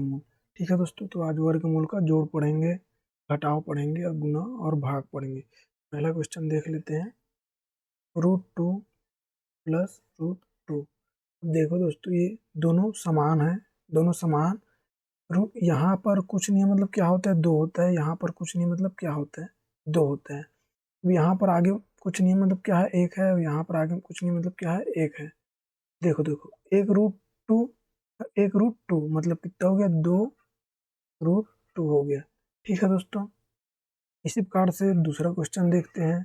ठीक है दोस्तों, तो आज वर्गमूल का जोड़ पढ़ेंगे, घटाव पढ़ेंगे और गुना और भाग पढ़ेंगे। पहला क्वेश्चन देख लेते हैं। √2 प्लस √2। देखो दोस्तों, ये दोनों समान है, दोनों समान। रूट यहाँ पर कुछ नहीं है मतलब क्या होता है, 2 होता है। यहाँ पर कुछ नहीं मतलब क्या होता है, 2 होता है। अब यहाँ पर आगे कुछ नहीं मतलब क्या है, 1 है। और यहाँ पर आगे कुछ नहीं मतलब क्या है, 1 है। देखो देखो, √2 मतलब कितना हो गया, 2√2 हो गया। ठीक है दोस्तों, इसी प्रकार से दूसरा क्वेश्चन देखते हैं।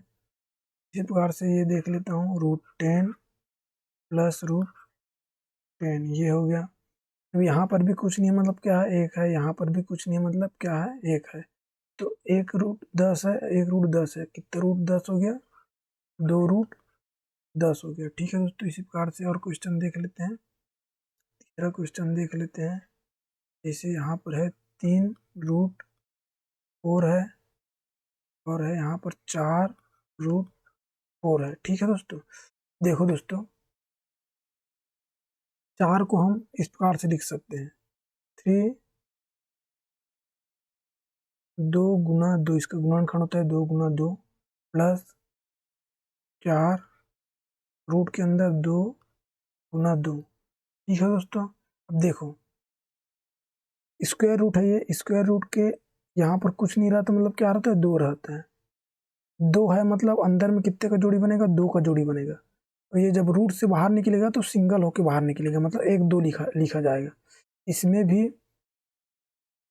इसी प्रकार से ये देख लेता हूँ, √10 प्लस √10, ये हो गया। अब यहाँ पर भी कुछ नहीं मतलब क्या है, 1 है। यहाँ पर भी कुछ नहीं मतलब क्या है, 1 है। तो 1√10 है, 1√10 है। कितना √10 हो गया, 2√10 हो गया। ठीक है दोस्तों, इसी प्रकार से और क्वेश्चन देख लेते हैं। तीसरा क्वेश्चन देख लेते हैं। जैसे यहाँ पर है 3√4 है, और है यहाँ पर 4√4 है। ठीक है दोस्तों, देखो दोस्तों, 4 को हम इस प्रकार से लिख सकते हैं, 2 इसका गुणनखंड होता है 2 × 2 प्लस 4 रूट के अंदर 2 × 2। ठीक है दोस्तों, अब देखो, स्क्वायर रूट है ये, स्क्वायर रूट के यहाँ पर कुछ नहीं रहता मतलब क्या रहता है, 2 रहता है। 2 है मतलब अंदर में कितने का जोड़ी बनेगा, 2 का जोड़ी बनेगा। और ये जब रूट से बाहर निकलेगा तो सिंगल होके बाहर निकलेगा, मतलब 1 2 लिखा जाएगा। इसमें भी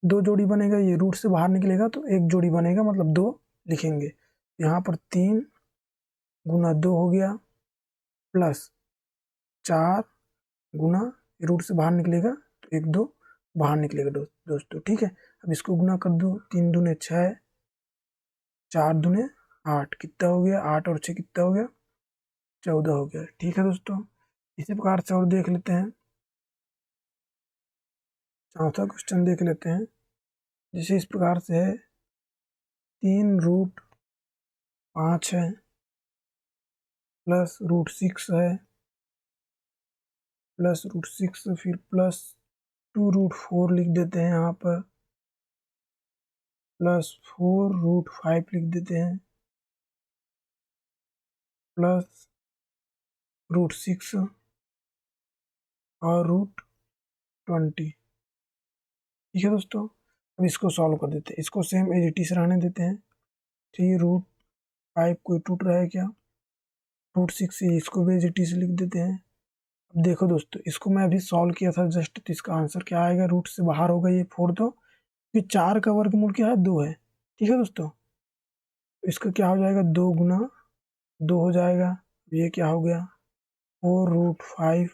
2 जोड़ी बनेगा, ये रूट से बाहर निकलेगा तो 1 जोड़ी बनेगा, मतलब 2 लिखेंगे। यहाँ पर 3 × 2 हो गया, प्लस 4 गुना, रूट से बाहर निकलेगा तो 1 2 बाहर निकलेगा दोस्तों। ठीक है, अब इसको गुना कर दो, 3 दूने 6, 4 दूने 8, कितना हो गया, 8 और 6 कितना हो गया, 14 हो गया। ठीक है दोस्तों, इसी प्रकार से और देख लेते हैं। चौथा क्वेश्चन देख लेते हैं। जैसे इस प्रकार से है, 3√5 है, प्लस √6 है, प्लस √6, फिर प्लस 2√4 लिख देते हैं यहाँ पर, प्लस 4√5 लिख देते हैं, प्लस √6 और √20। ठीक है दोस्तों, अब इसको सॉल्व कर देते हैं। इसको सेम एज इट इज रहने देते हैं। 3√5 कोई टूट रहा है क्या, √6 से इसको भी एज इट इज लिख देते हैं। अब देखो दोस्तों, इसको मैं अभी सॉल्व किया था जस्ट, तो इसका आंसर क्या आएगा, रूट से बाहर होगा ये 4 दो, कि 4 का वर्गमूल क्या है, 2 है। ठीक है दोस्तों, तो इसका क्या हो जाएगा, 2 × 2 हो जाएगा। ये क्या हो गया, 4√5।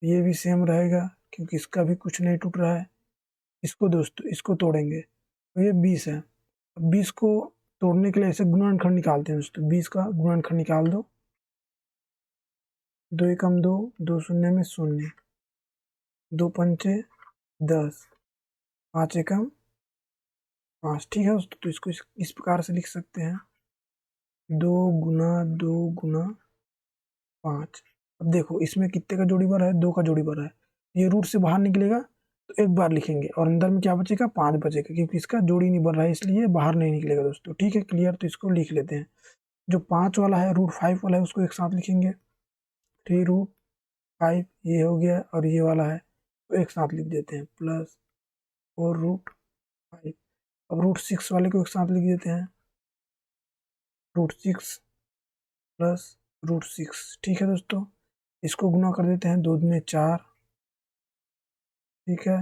ये भी सेम रहेगा क्योंकि इसका भी कुछ नहीं टूट रहा है। इसको दोस्तों, इसको तोड़ेंगे तो ये 20 है। अब 20 को तोड़ने के लिए ऐसे गुणनखंड निकालते हैं दोस्तों। 20 का गुणनखंड निकाल दो, 2 एकम 2, 2 शून्य में 0, 2 पंचे 10, 5 एकम 5। ठीक है दोस्तों, तो इसको इस प्रकार से लिख सकते हैं, 2 × 2 × 5। अब देखो, इसमें कितने का जोड़ी भरा है, 2 का जोड़ी भरा है। ये रूट से बाहर निकलेगा तो 1 बार लिखेंगे, और अंदर में क्या बचेगा, 5 बचेगा, क्योंकि इसका जोड़ी नहीं बन रहा है इसलिए बाहर नहीं निकलेगा दोस्तों। ठीक है, क्लियर, तो इसको लिख लेते हैं। जो 5 वाला है, √5 वाला है, उसको एक साथ लिखेंगे, 3√5 ये हो गया, और ये वाला है तो एक साथ लिख देते हैं, प्लस 4√5। अब √6 वाले को एक साथ लिख देते हैं, √6 प्लस √6। ठीक है दोस्तों, इसको गुना कर देते हैं, 2 दूने 4। ठीक है,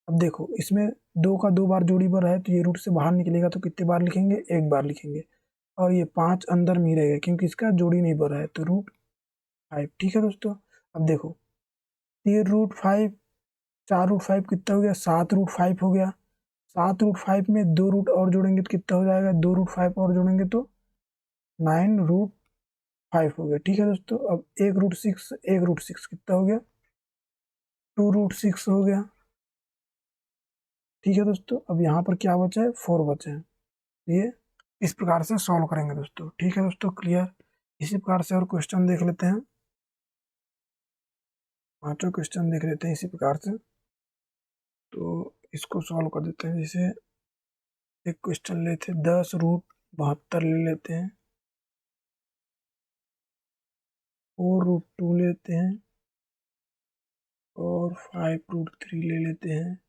अब देखो, इसमें 2 का 2 बार जोड़ी भरा है तो ये रूट से बाहर निकलेगा तो कितने बार लिखेंगे, 1 बार लिखेंगे। और ये 5 अंदर में ही रहेगा क्योंकि इसका जोड़ी नहीं भरा है, तो √5। ठीक है दोस्तों, अब देखो, 3√5, 4√5 कितना हो गया, 7√5 हो गया। 7√5 में 2 रूट और जोड़ेंगे तो कितना हो जाएगा, 2√5 और जोड़ेंगे तो 9√5 हो गया। ठीक है दोस्तों, अब 1√6 कितना हो गया, 2√6 हो गया। ठीक है दोस्तों, अब यहाँ पर क्या बचा है, 4 बचे हैं। ये इस प्रकार से सॉल्व करेंगे दोस्तों। ठीक है दोस्तों, क्लियर। इसी प्रकार से और क्वेश्चन देख लेते हैं, पांचों क्वेश्चन देख लेते हैं इसी प्रकार से। तो इसको सॉल्व कर देते हैं। जैसे एक क्वेश्चन लेते 10√72 ले लेते हैं, 4√2 लेते हैं और 5√3 ले लेते हैं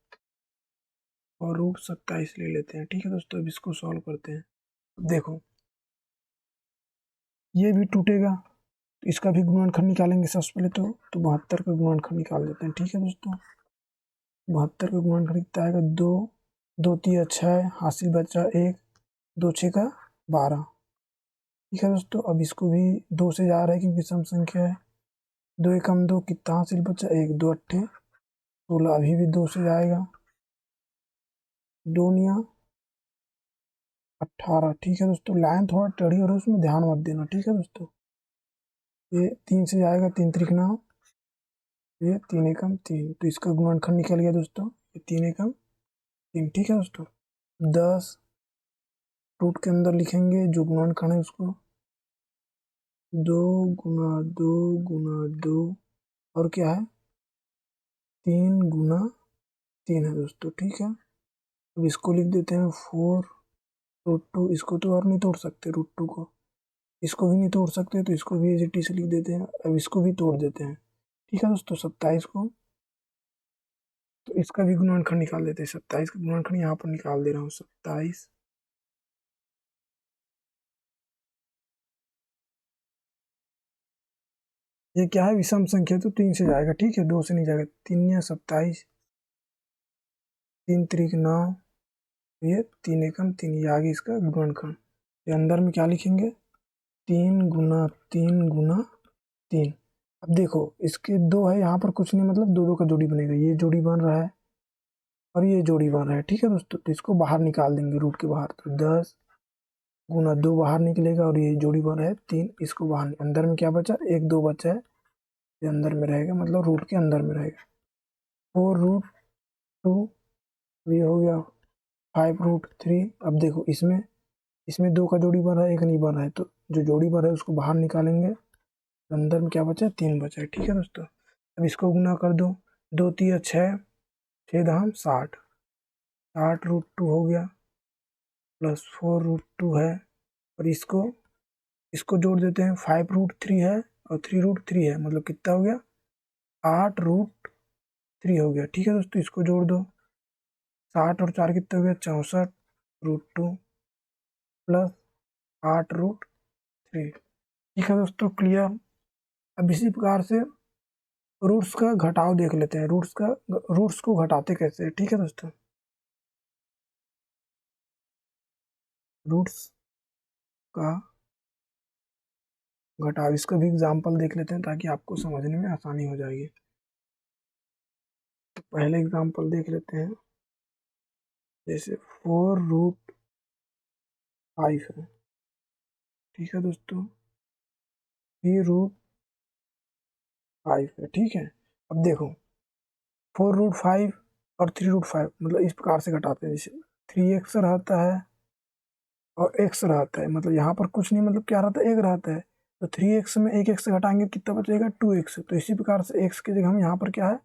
और √27 ले लेते हैं। ठीक है दोस्तों, अब इसको सॉल्व करते हैं। देखो ये भी टूटेगा तो इसका भी गुणनखंड निकालेंगे सबसे पहले। तो 72 का गुणनखंड निकाल देते हैं। ठीक है दोस्तों, 72 का गुणनखंड कितना आएगा? 2, 2 3 6, हासिल बचा 1, 2 6 का 12। ठीक है दोस्तों, अब इसको भी 2 से जा रहा है क्योंकि सम संख्या है। 2 एकम 2, कितना हासिल बचा? 1, 2 अट्ठे 16, अभी भी 2 से जाएगा। 2 निया 18। ठीक है दोस्तों, लाइन थोड़ा टेढ़ी और उसमें ध्यान मत देना। ठीक है दोस्तों, ये 3 से जाएगा, 3 त्रिक 9, ये 3 एकम 3, तो इसका गुणनखंड निकल गया दोस्तों, ये 3 एकम 3। ठीक है दोस्तों, 10 रूट के अंदर लिखेंगे जो गुणनखंड है उसको, 2 गुना 2 गुना 2 और क्या है 3 गुना 3 है दोस्तों। ठीक है, अब इसको लिख देते हैं 4√2। इसको तो और नहीं तोड़ सकते, √2 को इसको भी नहीं तोड़ सकते, तो इसको भी एज से लिख देते हैं। अब इसको भी तोड़ देते हैं। ठीक है दोस्तों, 27 को, तो इसका भी गुणनखंड निकाल देते हैं। 27 का गुणनखंड यहाँ पर निकाल दे रहा हूँ। 27, ये क्या है? विषम संख्या, तो 3 से जाएगा। ठीक है, 2 से नहीं जाएगा। 3 या 27, 3 त्रिक 9, ये 3 एकम 3, ये आगे इसका गुणनखंड। ये अंदर में क्या लिखेंगे? 3 गुना 3 गुना 3। अब देखो इसके 2 है, यहाँ पर कुछ नहीं, मतलब 2 2 का जोड़ी बनेगा। ये जोड़ी बन रहा है और ये जोड़ी बन रहा है। ठीक है दोस्तों, तो इसको बाहर निकाल देंगे रूट के बाहर। तो 10 गुना 2 बाहर निकलेगा और ये जोड़ी बन रहा है 3, इसको बाहर। अंदर में क्या बचा? 1 2 बचा है, ये अंदर में रहेगा, मतलब रूट के अंदर में रहेगा। 4√2, ये हो गया 5√3। अब देखो इसमें इसमें 2 का जोड़ी बन रहा है, 1 नहीं बन रहा है, तो जो जोड़ी बन रहा है उसको बाहर निकालेंगे। तो अंदर में क्या बचा है? 3 बचा है। ठीक है दोस्तों, अब इसको गुना कर दो। 2 3 6, 6 दाम 60, 60√2 हो गया, प्लस 4√2 है, और इसको इसको जोड़ देते हैं। 5√3 है और 3√3 है, मतलब कितना हो गया? 8√3 हो गया। ठीक है दोस्तों, इसको जोड़ दो। 60 और 4 कितना हो गया? 64√2 प्लस 8√3। ठीक है दोस्तों, क्लियर। अब इसी प्रकार से रूट्स का घटाव देख लेते हैं। रूट्स को घटाते कैसे हैं? ठीक है दोस्तों, रूट्स का घटाव, इसका भी एग्जाम्पल देख लेते हैं ताकि आपको समझने में आसानी हो जाएगी। तो पहले एग्जाम्पल देख लेते हैं। जैसे 4√5 है। ठीक है दोस्तों, 3√5 है। ठीक है, अब देखो 4√5 और 3√5, मतलब इस प्रकार से घटाते हैं। जैसे 3x रहता है और x रहता है, मतलब यहाँ पर कुछ नहीं, मतलब क्या रहता है? 1 रहता है। तो 3x में 1 से घटाएंगे कितना बचेगा? 2x। तो इसी प्रकार से x की जगह हम यहाँ पर क्या है?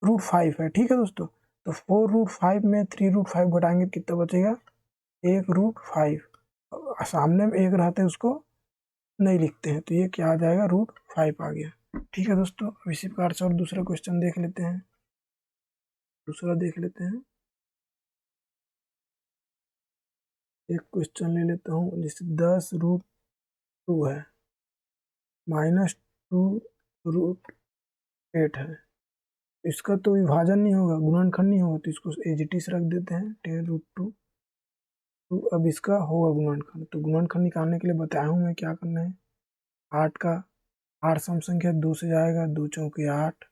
√5 है। ठीक है दोस्तों, तो 4√5 में 3√5 घटाएंगे कितना बचेगा? 1√5। सामने में 1 रहता है, उसको नहीं लिखते हैं, तो ये क्या आ जाएगा? √5 आ गया। ठीक है दोस्तों, अब इसी प्रकार से और दूसरा क्वेश्चन देख लेते हैं। दूसरा देख लेते हैं, एक क्वेश्चन ले लेता हूँ। जैसे 10√2 है, -2√8 है। इसका तो विभाजन नहीं होगा, गुणनखंड नहीं होगा, तो इसको एज इट इज रख देते हैं 10√2। तो अब इसका होगा गुणनखंड। तो गुणनखंड निकालने के लिए बताया हूँ मैं क्या करना है। 8 का 8 सम संख्या, 2 से जाएगा, 2 चौके 8,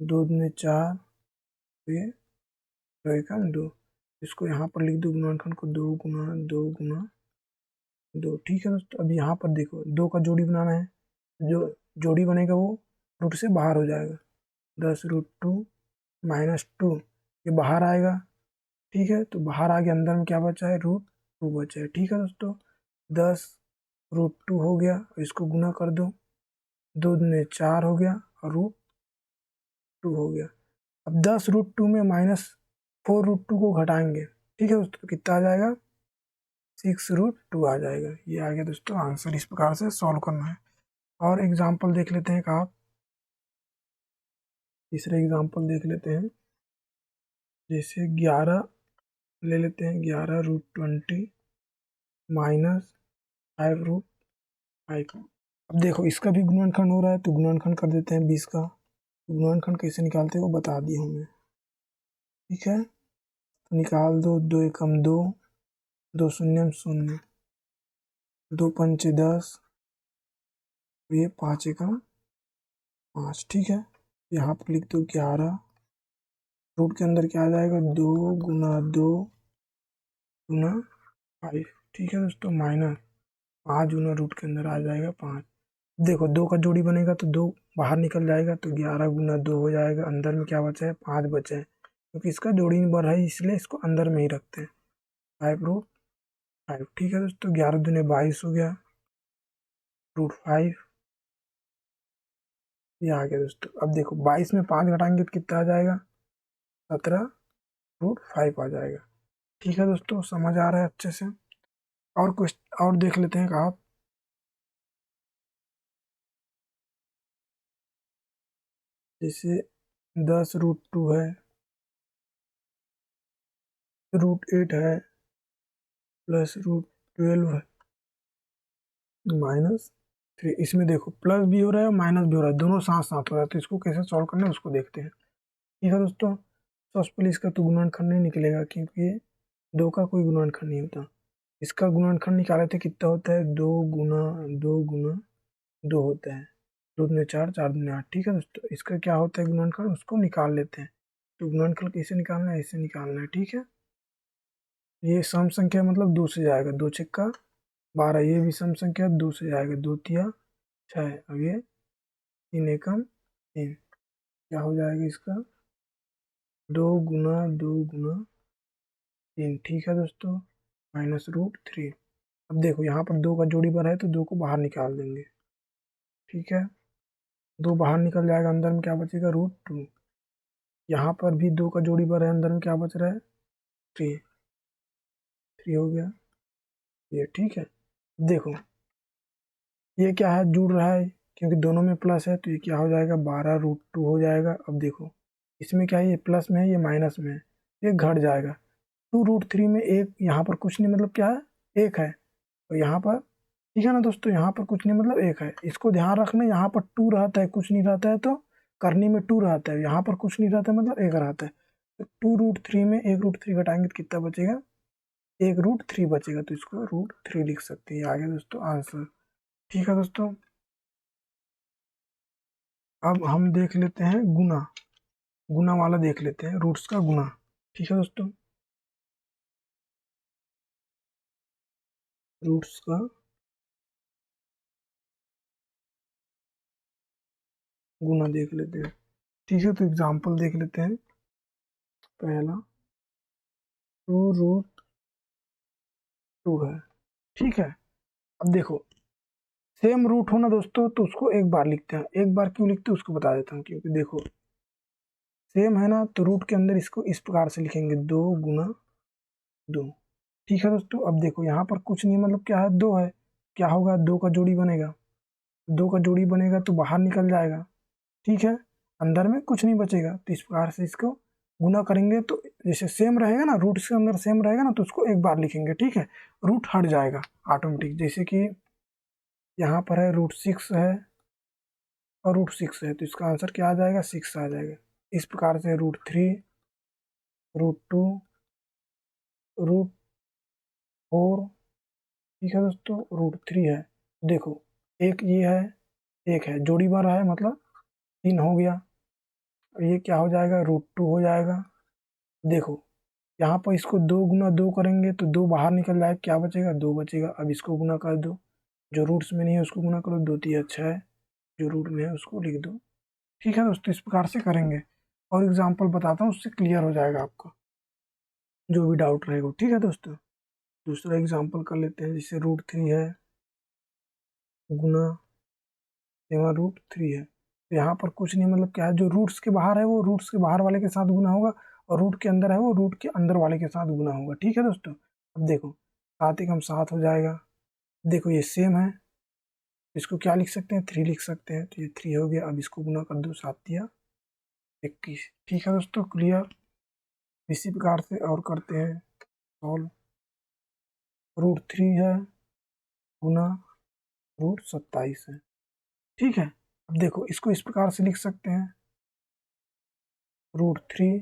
2 दूनी 4, ये 2 एकम 2। इसको यहाँ पर लिख दो गुणनखंड को, 2 गुना 2 गुना 2। ठीक है दोस्तों, अब यहाँ पर देखो 2 का जोड़ी बनाना है। जो जोड़ी बनेगा वो रूट से बाहर हो जाएगा। 10√2 -2, ये बाहर आएगा। ठीक है, तो बाहर आ गया, अंदर में क्या बचा है? √2 बचा है। ठीक है दोस्तों, 10√2 हो गया, इसको गुना कर दो। 2 दूनी 4 हो गया और √2 हो गया। अब 10√2 में -4√2 को घटाएंगे, ठीक है दोस्तों, तो कितना आ जाएगा, 6√2 आ जाएगा। ये आ गया दोस्तों आंसर। इस प्रकार से सॉल्व करना है। और एग्जाम्पल देख लेते हैं आप, तीसरे एग्जाम्पल देख लेते हैं। जैसे 11 ले लेते हैं, 11√20 -5√5। अब देखो इसका भी गुणनखंड हो रहा है, तो गुणनखंड कर देते हैं 20 का। गुणनखंड कैसे निकालते हैं वो बता दिए हमने, ठीक है। तो निकाल दो, 2 एकम 2, 2 शून्यम 0, 2 पंचे 10, ये 5 एकम 5, ठीक है। यहाँ पर लिख दो 11, रूट के अंदर क्या आ जाएगा, 2 गुना 2 गुना 5, ठीक है दोस्तों, माइनस 5 गुना रूट के अंदर आ जाएगा 5। देखो 2 का जोड़ी बनेगा तो 2 बाहर निकल जाएगा, तो 11 गुना 2 हो जाएगा। अंदर में क्या बचा है, 5 बचा है, क्योंकि इसका जोड़ी नहीं बढ़ रहा है इसलिए इसको अंदर में ही रखते हैं। 5√5, ठीक है दोस्तों। 11 दूने 22 हो गया, √5 ये आ गया दोस्तों। अब देखो 22 में 5 घटाएंगे तो कितना आ जाएगा, 17√5 आ जाएगा, ठीक है दोस्तों। समझ आ रहा है अच्छे से। और कुछ और देख लेते हैं आप। जैसे 10√2 है, √8 है, +√12 है, -3। इसमें देखो प्लस भी हो रहा है और माइनस भी हो रहा है, दोनों साथ साथ हो रहा है। तो इसको कैसे सॉल्व करना है उसको देखते हैं, ठीक है दोस्तों। सबसे पहले इसका तो गुणनखंड नहीं निकलेगा, क्योंकि ये 2 का कोई गुणनखंड नहीं होता। इसका गुणनखंड निकाले थे, कितना होता है, 2 होता है। 2 दूने 4, 4 दूने 8, ठीक है दोस्तों। इसका क्या होता है गुणनखंड, उसको निकाल लेते हैं। तो गुणनखंड कैसे निकालना है, ऐसे निकालना है, ठीक है। ये सम संख्या मतलब 2 से जाएगा, 2 छक्का 12, ये भी सम संख्या 2 से जाएगा, 2 तिया 6। अब ये 3 एकम 3, क्या हो जाएगा इसका, 2 गुना 2 गुना 3, ठीक है दोस्तों, -√3। अब देखो यहाँ पर 2 का जोड़ी बना है तो 2 को बाहर निकाल देंगे, ठीक है। 2 बाहर निकल जाएगा, अंदर में क्या बचेगा, √2। यहाँ पर भी 2 का जोड़ी बना है, अंदर में क्या बच रहा है, 3, 3 हो गया ये, ठीक है। देखो ये क्या है, जुड़ रहा है, क्योंकि दोनों में प्लस है, तो ये क्या हो जाएगा, 12√2 हो जाएगा। अब देखो इसमें क्या है, ये प्लस में है, ये माइनस में है, ये घट जाएगा। 2√3 में एक यहाँ पर कुछ नहीं, मतलब क्या है, एक है। तो यहाँ पर, ठीक है ना दोस्तों, यहाँ पर कुछ नहीं मतलब एक है। इसको ध्यान रखना, यहाँ पर 2 रहता है, कुछ नहीं रहता है, तो करनी में 2 रहता है, यहाँ पर कुछ नहीं रहता है मतलब एक रहता है। तो 2√3 में 1√3 घटाएंगे तो कितना बचेगा, 1√3 बचेगा, तो इसको √3 लिख सकते हैं। आगे दोस्तों आंसर, ठीक है दोस्तों। अब हम देख लेते हैं गुना, गुना वाला देख लेते हैं, रूट्स का गुना, ठीक है दोस्तों। रूट्स का गुना देख लेते हैं, ठीक है। तो एग्जांपल देख लेते हैं। पहला 2√2 है, ठीक है। अब देखो सेम रूट हो ना दोस्तों, तो उसको एक बार लिखते हैं। एक बार क्यों लिखते हैं उसको बता देता हूँ, क्योंकि देखो सेम है ना, तो रूट के अंदर इसको इस प्रकार से लिखेंगे, 2 गुना 2, ठीक है दोस्तों। अब देखो यहाँ पर कुछ नहीं मतलब क्या है, 2 है, क्या होगा, 2 का जोड़ी बनेगा, 2 का जोड़ी बनेगा तो बाहर निकल जाएगा, ठीक है। अंदर में कुछ नहीं बचेगा, तो इस प्रकार से इसको गुना करेंगे। तो जैसे सेम रहेगा ना, रूट के अंदर सेम रहेगा ना, तो उसको एक बार लिखेंगे, ठीक है। रूट हट जाएगा ऑटोमेटिक, जैसे कि यहाँ पर है √6 है और √6 है, तो इसका आंसर क्या आ जाएगा, 6 आ जाएगा। इस प्रकार से √3, √2, √4, ठीक है दोस्तों, √3 है। देखो एक ये है, एक है, जोड़ी बन रहा है मतलब 3 हो गया। ये क्या हो जाएगा, √2 हो जाएगा। देखो यहाँ पर इसको 2 गुना 2 करेंगे तो 2 बाहर निकल जाएगा, क्या बचेगा, 2 बचेगा। अब इसको गुना कर दो, जो रूट्स में नहीं है उसको गुना करो, 2 तिया 6, जो रूट में है उसको लिख दो, ठीक है दोस्तों। इस प्रकार से करेंगे, और एग्जाम्पल बताता हूँ, उससे क्लियर हो जाएगा आपको जो भी डाउट रहेगा, ठीक है दोस्तों। दूसरा एग्जाम्पल कर लेते हैं, जैसे √3 है गुना 7√3 है। तो यहाँ पर कुछ नहीं, मतलब क्या है, जो रूट्स के बाहर है वो रूट्स के बाहर वाले के साथ गुना होगा, और रूट के अंदर है वो रूट के अंदर वाले के साथ गुना होगा। ठीक है दोस्तों, अब देखो 7 × 7 हो जाएगा। देखो ये सेम है, इसको क्या लिख सकते हैं, 3 लिख सकते हैं, तो ये 3 हो गया। अब इसको गुना कर दो, 7×3 = 21। ठीक है दोस्तों, क्लियर। इसी प्रकार से और करते हैं सॉल्व। √3 है गुना √27 है। ठीक है, अब देखो इसको इस प्रकार से लिख सकते हैं, √3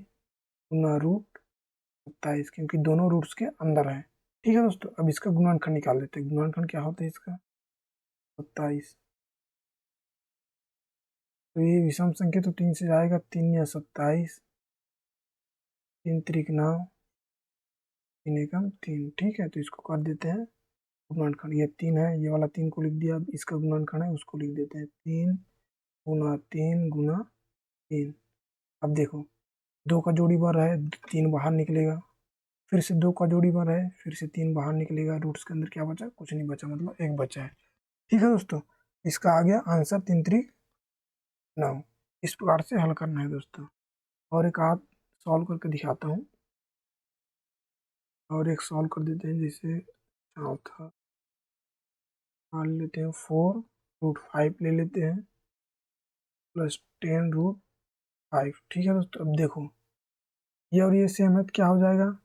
गुना √27, क्योंकि दोनों रूट्स के अंदर है। ठीक है दोस्तों, अब इसका गुणनखंड निकाल देते हैं। गुणनखंड क्या होता है इसका, 27। तो ये विषम संख्या तो 3 से जाएगा, 3×27, 3×3 = 9, 3×1 = 3। ठीक है, तो इसको कर देते हैं गुणनखंड। ये 3 है, ये वाला 3 को लिख दिया। अब इसका गुणनखंड है, उसको लिख देते हैं, 3×3 × 3। अब देखो 2 का जोड़ी बन रहा है, 3 बाहर निकलेगा, फिर से 2 का जोड़ी बन रहा है, फिर से 3 बाहर निकलेगा। रूट्स के अंदर क्या बचा, कुछ नहीं बचा, मतलब 1 बचा है। ठीक है दोस्तों, इसका आ गया आंसर 3×3 = 9। इस प्रकार से हल करना है दोस्तों। और एक आध सॉल्व करके दिखाता हूँ, और एक सॉल्व कर देते हैं। जैसे चौथा मान लेते हैं, 4√5 ले लेते हैं, +10√5। ठीक है दोस्तों, अब देखो ये और ये सेम है, तो क्या हो जाएगा,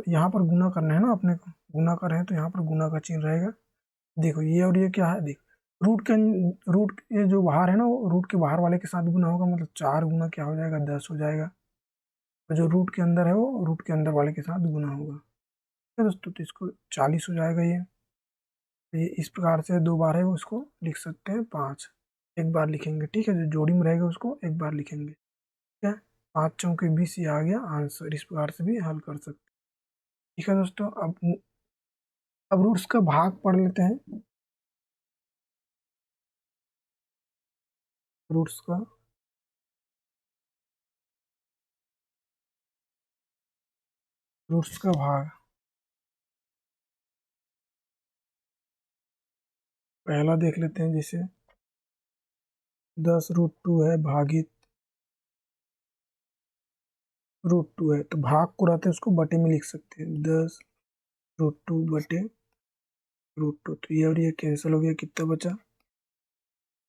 यहाँ पर गुना करना है ना अपने को, गुना कर रहे हैं तो यहाँ पर गुना का चिन्ह रहेगा। देखो ये और ये क्या है, देख रूट ये जो बाहर है ना, वो रूट के बाहर वाले के साथ गुना होगा, मतलब 4 गुना क्या हो जाएगा, 10 हो जाएगा। और जो रूट के अंदर है वो रूट के अंदर वाले के साथ गुना होगा। ठीक है दोस्तों, तो इसको 40 हो जाएगा ये। तो ये इस प्रकार से 2 बार है वो, उसको लिख सकते हैं 5, एक बार लिखेंगे। ठीक है, जो जोड़ी में रहेगा उसको एक बार लिखेंगे। ठीक है, 5×4 = 20, ये आ गया आंसर। इस प्रकार से भी हल कर सकते हैं। ठीक है दोस्तों, अब रूट्स का भाग पढ़ लेते हैं। रूट्स का भाग, पहला देख लेते हैं। जैसे 10√2 है भागित √2 है, तो भाग को रहते हैं उसको बटे में लिख सकते हैं, 10√2 बटे √2। तो ये और ये कैंसिल हो गया, कितना बचा,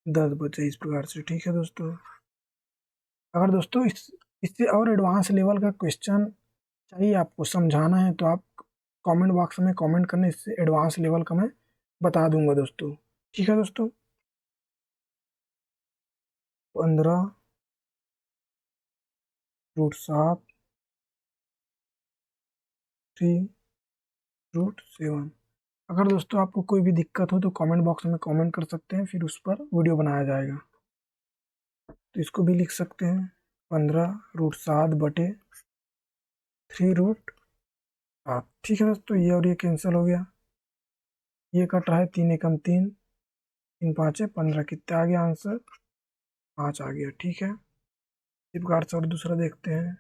10 बचा, इस प्रकार से। ठीक है दोस्तों, अगर दोस्तों इससे और एडवांस लेवल का क्वेश्चन चाहिए, आपको समझाना है, तो आप कमेंट बॉक्स में कमेंट करने, इससे एडवांस लेवल का मैं बता दूंगा दोस्तों। ठीक है दोस्तों, 15√7 3√7। अगर दोस्तों आपको कोई भी दिक्कत हो तो कमेंट बॉक्स में कमेंट कर सकते हैं, फिर उस पर वीडियो बनाया जाएगा। तो इसको भी लिख सकते हैं, 15√7 बटे 3√7। ठीक है दोस्तों, ये और ये कैंसिल हो गया, ये कट रहा है, 3×1 = 3, 3×5 = 15, कितना आ गया आंसर, 5 आ गया। ठीक है, इस प्रकार से और दूसरा देखते हैं।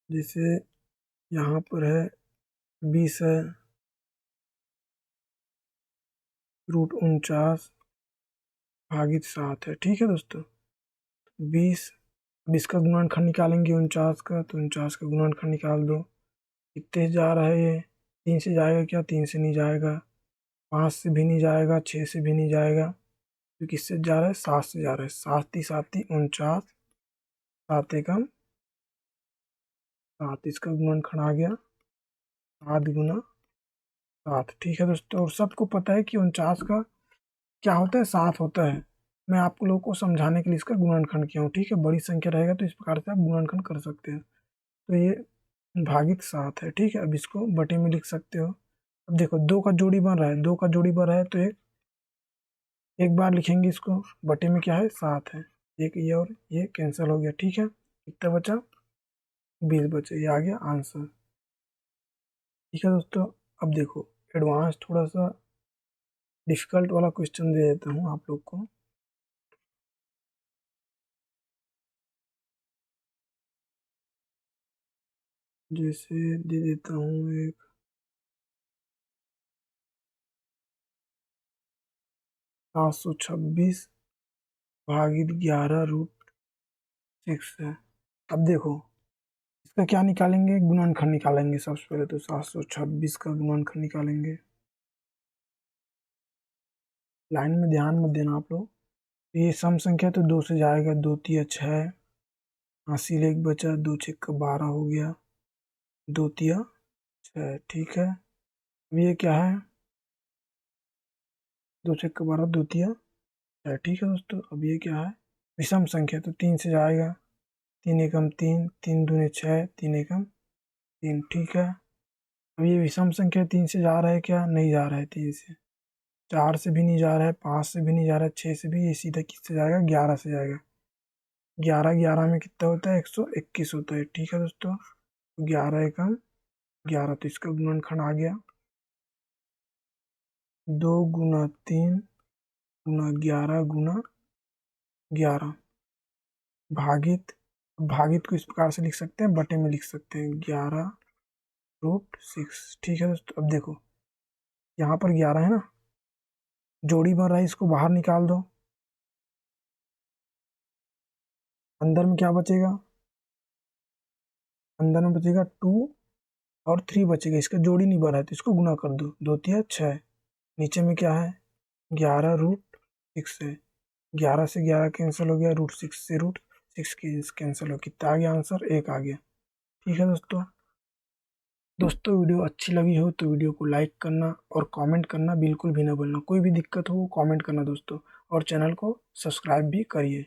जैसे यहाँ पर है 20 है √49 भागित 7 है। ठीक है दोस्तों, 20, अब इसका गुणनखंड निकालेंगे 49 का, तो 49 का गुणनखंड निकाल दो। कितने से जा रहा है ये, 3 से जाएगा क्या, 3 से नहीं जाएगा, 5 से भी नहीं जाएगा, 6 से भी नहीं जाएगा, तो किससे जा रहा है, 7 से जा रहा है। 7×3 = 49, 7×1 = 7, इसका गुणनखंड आ गया 7×7। ठीक है दोस्तों, और सबको पता है कि 49 का क्या होता है, 7 होता है। मैं आप लोगों को समझाने के लिए इसका गुणनखंड किया हूँ। ठीक है, बड़ी संख्या रहेगा तो इस प्रकार से आप गुणनखंड कर सकते हैं। तो ये भागित 7 है। ठीक है, अब इसको बटे में लिख सकते हो। अब देखो 2 का जोड़ी बन रहा है, 2 का जोड़ी बन रहा है, तो एक बार लिखेंगे इसको, बटे में क्या है, 7 है, एक ये और ये कैंसिल हो गया। ठीक है, कितना बचा, 20 बचे, ये आ गया आंसर। ठीक है दोस्तों, अब देखो एडवांस थोड़ा सा डिफिकल्ट वाला क्वेश्चन दे देता हूँ आप लोग को। जैसे दे देता हूँ एक, 726 भागित 11√6 है। अब देखो इसका क्या निकालेंगे, गुणनखंड निकालेंगे। सबसे पहले तो 726 का गुणनखंड निकालेंगे। लाइन में ध्यान मत देना आप लोग। ये सम संख्या तो 2 से जाएगा, 2 तिया 6, 80 लेख बचा, 2 6 का 12 हो गया, 2 तिया 6। ठीक है, अब ये क्या है, 2 6 का 12, 2 तिया 6। ठीक है दोस्तों, अब ये क्या है, विषम संख्या तो 3 से जाएगा, 3 एकम 3, 3 दूने 6, 3 एकम 3। ठीक है, अब ये विषम संख्या 3 से जा रहा है क्या, नहीं जा रहा है 3 से, 4 से भी नहीं जा रहा है, 5 से भी नहीं जा रहा है, 6 से भी। ये सीधा किससे जाएगा, 11 से जाएगा। 11 11 में कितना होता है, 121 होता है। ठीक है दोस्तों, 11 एकम 11, तो इसका गुणनखंड आ गया 2 गुना 3 गुना 11 गुना 11 भागित, भागित को इस प्रकार से लिख सकते हैं, बटे में लिख सकते हैं, 11√6। ठीक है दोस्तों, अब देखो यहाँ पर 11 है ना, जोड़ी बन रहा है, इसको बाहर निकाल दो। अंदर में क्या बचेगा, अंदर में बचेगा 2 और 3 बचेगा, इसका जोड़ी नहीं बन रहा है तो इसको गुना कर दो, 2 तिया 6। नीचे में क्या है, 11√6 है, 11 से 11 कैंसिल हो गया, √6 से √6 कैंसिल हो, कितना आ गया आंसर, 1 आ गया। ठीक है दोस्तों, वीडियो अच्छी लगी हो तो वीडियो को लाइक करना और कमेंट करना बिल्कुल भी ना भूलना। कोई भी दिक्कत हो कमेंट करना दोस्तों, और चैनल को सब्सक्राइब भी करिए।